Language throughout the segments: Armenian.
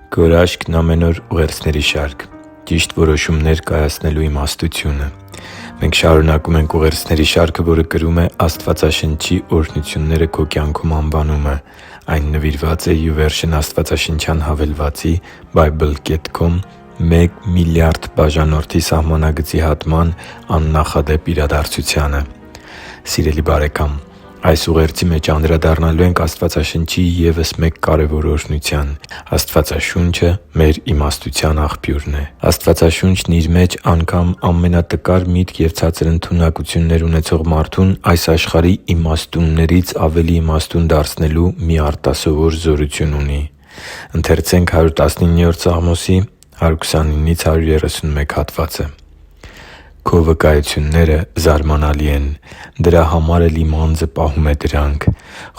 Գորաշկն ամեն օր ուղերձների շարք։ Ճիշտ որոշումներ կայացնելու իմաստությունը։ Մենք շարունակում ենք ուղերձների շարքը, որը կրում է «Աստվածաշնչի օրհնությունները քո կյանքում» անվանումը։ Այն նվիրված է YouVersion աստվածաշնչյան հավելվածի Bible.com 1 միլիարդ բաժանորդի սահմանագծի հատման աննախադեպ իրադարձությանը։ Սիրելի՛ բարեկամ, այս ուղերձի մեջ անդրադառնալու ենք Աստվածաշնչի ևս մեկ կարևոր օրհնության։ Աստվածաշունչը մեր իմաստության աղբյուրն է։ Աստվածաշունչն իր մեջ անգամ ամենատկար միտք և ցածր ընդունակություններ ունեցող մարդուն այս աշխարհի իմաստուններից ավելի իմաստուն դարձնելու մի արտասովոր զորություն ունի։ «Քո վկայությունները զարմանալի են, դրա համար էլ իմ անձը պահում է դրանք։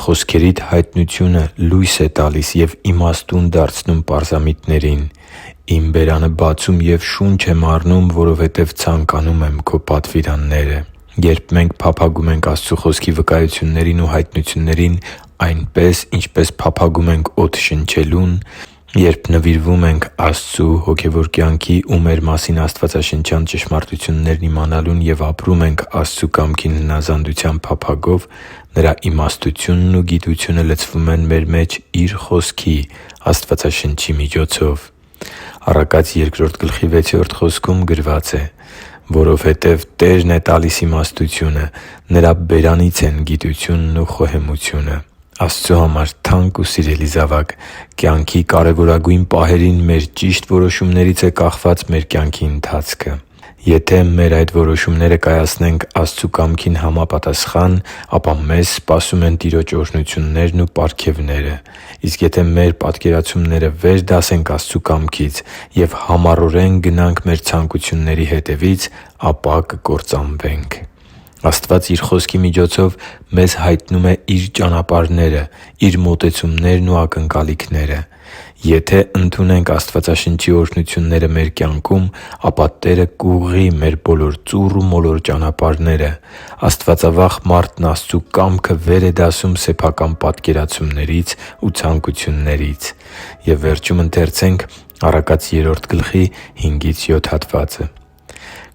Խոսքերիդ հայտնությունը լույս է տալիս և իմաստուն դարձնում պարզամիտներին։ Իմ բերանը բացում և շունչ եմ առնում, որովհետև ցանկանում եմ քո պատվիրանները» Երբ մենք փափագում ենք Աստծու Խոսքի վկայություններին ու հայտնություններին այնպես, ինչպես փափագում ենք օդ շնչելուն, երբ նվիրվում ենք Աստծու, հոգևոր կյանքի ու մեր մասին աստվածաշնչյան ճշմարտություններն իմանալուն և ապրում ենք Աստծու կամքին հնազանդության փափագով, Նրա իմաստությունն ու գիտությունը լցվում են մեր մեջ Իր Խոսքի՝ Աստվածաշնչի միջոցով։ Առակաց 2:6 խոսքում գրված է. «Որովհետև Տերն է տալիս իմաստությունը, Նրա բերանից են գիտությունն ու խոհեմությունը» Աստծու համար թանկ ու սիրելի՛ զավակ, կյանքի կարևորագույն պահերին մեր ճիշտ որոշումներից է կախված մեր կյանքի ընթացքը։ Եթե մեր այդ որոշումները կայացնենք Աստծու կամքին համապատասխան, ապա մեզ սպասում են Տիրոջ օրհնություններն ու պարգևները։ Իսկ եթե մեր պատկերացումները վեր դասենք Աստծու կամքից և համառորեն գնանք մեր ցանկությունների հետևից, ապա կկործանվենք։ Աստված Իր Խոսքի միջոցով մեզ հայտնում է Իր ճանապարհները, Իր մոտեցումներն ու ակնկալիքները։ Եթե ընդունենք Աստվածաշնչի օրհնությունները մեր կյանքում, ապա Տերը կուղղի մեր բոլոր ծուռ ու մոլոր ճանապարհները։ Աստվածավախ մարդն Աստծու կամքը վեր է դասում սեփական պատկերացումներից ու ցանկություններից։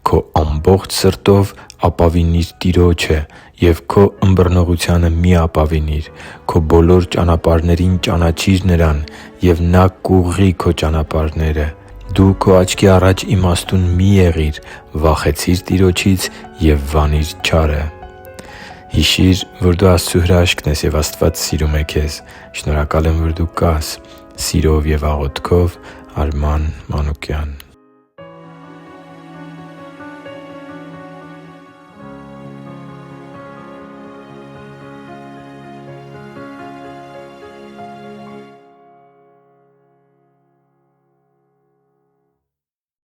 «Քո ամբողջ սրտով ապավինի՛ր Տիրոջը և քո ըմբռնողությանը մի՛ ապավինիր։ Քո բոլոր ճանապարհներին ճանաչի՛ր Նրան, և Նա կուղղի քո ճանապարհները։ Դու քո աչքի առաջ իմաստուն մի՛ եղիր, վախեցի՛ր Տիրոջից և վանի՛ր չարը» (Ա Կորնթացիս 5:7)։ Հիշի՛ր, որ դու Աստծո հրաշքն ես, և Աստված սիրում է քեզ։ Շնորհակալ եմ, որ դու կա՛ս։ Սիրով և աղոթքով, Արման Մանուկյան։